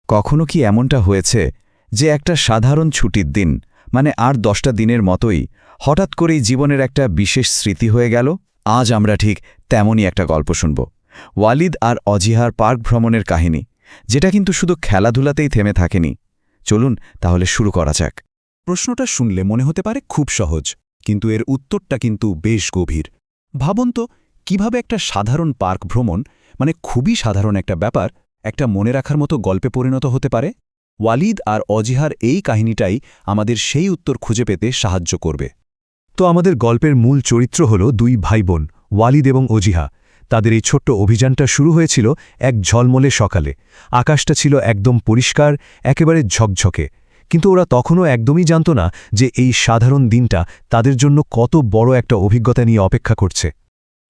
কখনো কি এমনটা হয়েছে যে একটা সাধারণ ছুটির দিন মানে আর 10টা দিনের মতোই হঠাৎ করেই জীবনের একটা বিশেষ স্মৃতি হয়ে গেল? আজ আমরা ঠিক তেমনই একটা গল্প শুনব, ওয়ালিদ আর অজিহার পার্ক ভ্রমণের কাহিনী, যেটা কিন্তু শুধু খেলাধুলাতেই থেমে থাকেনি। চলুন তাহলে শুরু করা যাক। প্রশ্নটা শুনলে মনে হতে পারে খুব সহজ, কিন্তু এর উত্তরটা কিন্তু বেশ গভীর। ভাবুন তো, কিভাবে একটা সাধারণ পার্ক ভ্রমণ, মানে খুবই সাধারণ একটা ব্যাপার, একটা মনে রাখার মতো গল্পে পরিণত হতে পারে। ওয়ালিদ আর অজিহার এই কাহিনীটাই আমাদের সেই উত্তর খুঁজে পেতে সাহায্য করবে। তো আমাদের গল্পের মূল চরিত্র হল দুই ভাইবোন, ওয়ালিদ এবং অজিহা। তাদের এই ছোট্ট অভিযানটা শুরু হয়েছিল এক ঝলমলে সকালে। আকাশটা ছিল একদম পরিষ্কার, একেবারে ঝকঝকে, কিন্তু ওরা তখনও একদমই জানত না যে এই সাধারণ দিনটা তাদের জন্য কত বড় একটা অভিজ্ঞতা নিয়ে অপেক্ষা করছে।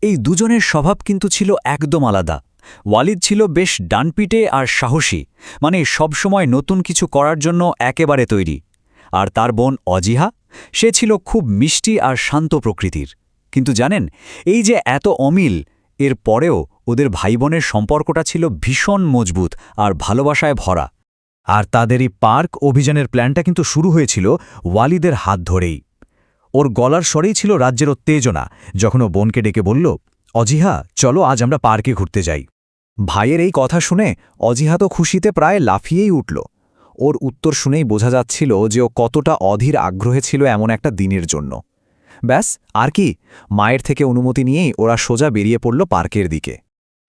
এই দুজনের স্বভাব কিন্তু ছিল একদম আলাদা। ওয়ালিদ ছিল বেশ ডানপিটে আর সাহসী, মানে সবসময় নতুন কিছু করার জন্য একেবারে তৈরি। আর তার বোন অজিহা, সে ছিল খুব মিষ্টি আর শান্ত প্রকৃতির। কিন্তু জানেন, এই যে এত অমিল, এর পরেও ওদের ভাইবোনের সম্পর্কটা ছিল ভীষণ মজবুত আর ভালোবাসায় ভরা। আর তাদের এই পার্ক অভিযানের প্ল্যানটা কিন্তু শুরু হয়েছিল ওয়ালিদের হাত ধরেই। ওর গলার স্বরেই ছিল রাজ্যের উত্তেজনা যখন ও বোনকে ডেকে বলল, অজিহা, চলো আজ আমরা পার্কে ঘুরতে যাই। ভাইয়ের এই কথা শুনে অজিহা তো খুশিতে প্রায় লাফিয়েই উঠল। ওর উত্তর শুনেই বোঝা যাচ্ছিল যে ও কতটা অধীর আগ্রহে ছিল এমন একটা দিনের জন্য। ব্যাস, আর কি, মায়ের থেকে অনুমতি নিয়েই ওরা সোজা বেরিয়ে পড়ল পার্কের দিকে।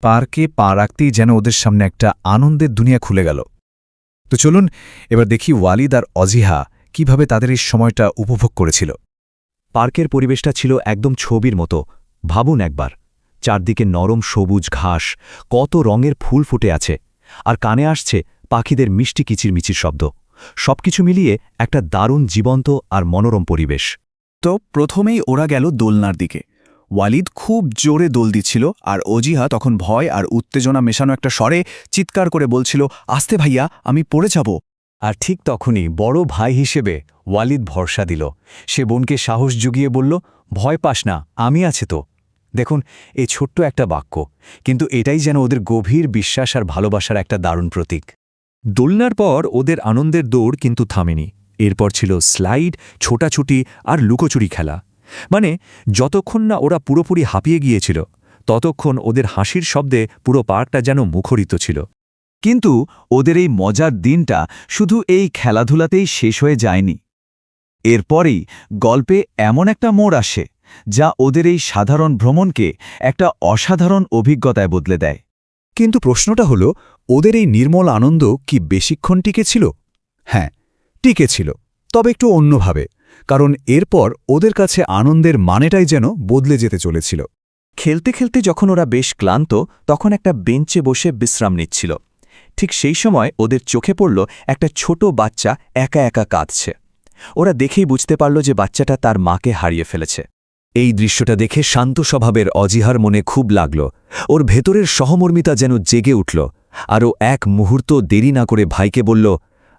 পার্কে পা রাখতেই যেন ওদের সামনে একটা আনন্দের দুনিয়া খুলে গেল। তো চলুন এবার দেখি ওয়ালিদ আর অজিহা কিভাবে তাদের এই সময়টা উপভোগ করেছিল। পার্কের পরিবেশটা ছিল একদম ছবির মতো। ভাবুন একবার, চারদিকে নরম সবুজ ঘাস, কত রঙের ফুল ফুটে আছে, আর কানে আসছে পাখিদের মিষ্টি কিচিরমিচির শব্দ। সবকিছু মিলিয়ে একটা দারুণ জীবন্ত আর মনোরম পরিবেশ। তো প্রথমেই ওরা গেল দোলনার দিকে। ওয়ালিদ খুব জোরে দোল দিচ্ছিল, আর অজিহা তখন ভয় আর উত্তেজনা মেশানো একটা স্বরে চিৎকার করে বলছিল, আস্তে ভাইয়া, আমি পড়ে যাব। আর ঠিক তখনই বড় ভাই হিসেবে ওয়ালিদ ভরসা দিল। সে বোনকে সাহস জুগিয়ে বলল, ভয় পাস না, আমি আছি তো। দেখুন, এই ছোট্ট একটা বাক্য, কিন্তু এটাই যেন ওদের গভীর বিশ্বাস আর ভালোবাসার একটা দারুণ প্রতীক। দোলনার পর ওদের আনন্দের দৌড় কিন্তু থামেনি। এরপর ছিল স্লাইড, ছোটাছুটি আর লুকোচুরি খেলা। মানে যতক্ষণ না ওরা পুরোপুরি হাঁপিয়ে গিয়েছিল, ততক্ষণ ওদের হাসির শব্দে পুরো পার্কটা যেন মুখরিত ছিল। কিন্তু ওদের এই মজার দিনটা শুধু এই খেলাধুলাতেই শেষ হয়ে যায়নি। এরপরেই গল্পে এমন একটা মোড় আসে যা ওদের এই সাধারণ ভ্রমণকে একটা অসাধারণ অভিজ্ঞতায় বদলে দেয়। কিন্তু প্রশ্নটা হলো, ওদের এই নির্মল আনন্দ কি বেশিক্ষণ টিকেছিল? হ্যাঁ, টিকেছিল, তবে একটু অন্যভাবে। কারণ এরপর ওদের কাছে আনন্দের মানেটাই যেন বদলে যেতে চলেছিল। খেলতে খেলতে যখন ওরা বেশ ক্লান্ত, তখন একটা বেঞ্চে বসে বিশ্রাম নিচ্ছিল। ঠিক সেই সময় ওদের চোখে পড়ল একটা ছোট বাচ্চা একা একা কাঁদছে। ওরা দেখেই বুঝতে পারল যে বাচ্চাটা তার মাকে হারিয়ে ফেলেছে। এই দৃশ্যটা দেখে শান্ত স্বভাবের অজিহার মনে খুব লাগল। ওর ভেতরের সহমর্মিতা যেন জেগে উঠল, আর ও এক মুহূর্ত দেরি না করে ভাইকে বলল,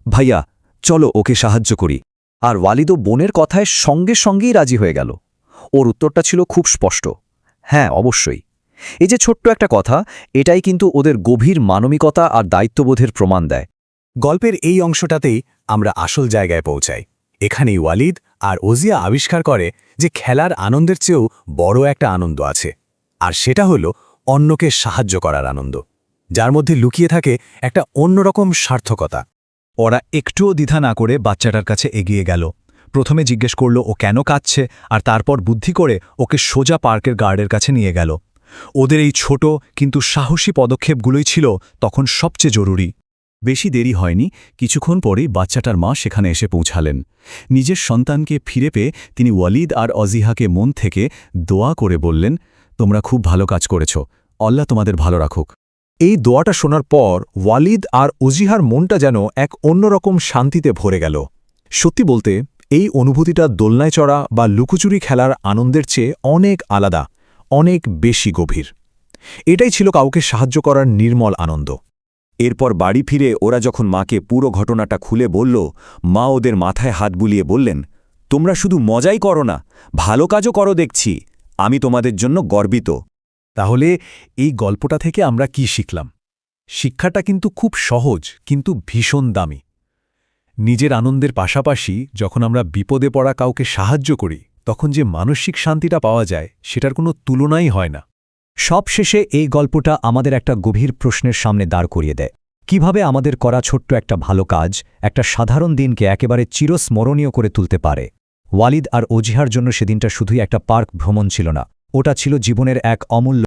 ভাইয়া, চলো ওকে সাহায্য করি। আর ওয়ালিদও বোনের কথায় সঙ্গে সঙ্গেই রাজি হয়ে গেল। ওর উত্তরটা ছিল খুব স্পষ্ট, হ্যাঁ, অবশ্যই। এই যে ছোট্ট একটা কথা, এটাই কিন্তু ওদের গভীর মানবিকতা আর দায়িত্ববোধের প্রমাণ দেয়। গল্পের এই অংশটাতেই আমরা আসল জায়গায় পৌঁছাই। এখানেই ওয়ালিদ আর অজিয়া আবিষ্কার করে যে খেলার আনন্দের চেয়েও বড় একটা আনন্দ আছে, আর সেটা হলো অন্যকে সাহায্য করার আনন্দ, যার মধ্যে লুকিয়ে থাকে একটা অন্যরকম সার্থকতা। ওরা একটুও দ্বিধা না করে বাচ্চাটার কাছে এগিয়ে গেল। প্রথমে জিজ্ঞেস করল ও কেন কাঁদছে, আর তারপর বুদ্ধি করে ওকে সোজা পার্কের গার্ডের কাছে নিয়ে গেল। ওদের এই ছোট কিন্তু সাহসী পদক্ষেপগুলোই ছিল তখন সবচেয়ে জরুরি। বেশি দেরি হয়নি, কিছুক্ষণ পরেই বাচ্চাটার মা সেখানে এসে পৌঁছালেন। নিজের সন্তানকে ফিরে পেয়ে তিনি ওয়ালিদ আর অজিহাকে মন থেকে দোয়া করে বললেন, তোমরা খুব ভালো কাজ করেছ, আল্লাহ তোমাদের ভালো রাখুক। এই দোয়াটা শোনার পর ওয়ালিদ আর অজিহার মনটা যেন এক অন্যরকম শান্তিতে ভরে গেল। সত্যি বলতে, এই অনুভূতিটা দোলনায় চড়া বা লুকোচুরি খেলার আনন্দের চেয়ে অনেক আলাদা, অনেক বেশি গভীর। এটাই ছিল কাউকে সাহায্য করার নির্মল আনন্দ। এরপর বাড়ি ফিরে ওরা যখন মাকে পুরো ঘটনাটা খুলে বলল, মা ওদের মাথায় হাত বুলিয়ে বললেন, তোমরা শুধু মজাই করো না, ভালো কাজও করো দেখছি, আমি তোমাদের জন্য গর্বিত। তাহলে এই গল্পটা থেকে আমরা কি শিখলাম? শিক্ষাটা কিন্তু খুব সহজ কিন্তু ভীষণ দামি। নিজের আনন্দের পাশাপাশি যখন আমরা বিপদে পড়া কাউকে সাহায্য করি তখন যে মানসিক শান্তিটা পাওয়া যায় সেটার কোনো তুলনাই হয় না। সবশেষে এই গল্পটা আমাদের একটা গভীর প্রশ্নের সামনে দাঁড় করিয়ে দেয়। কিভাবে আমাদের করা ছোট্ট একটা ভালো কাজ একটা সাধারণ দিনকে একেবারে চিরস্মরণীয় করে তুলতে পারে। ওয়ালিদ আর অজিহার জন্য সেদিনটা শুধুই একটা পার্ক ভ্রমণ ছিল না, ওটা ছিল জীবনের এক অমূল্য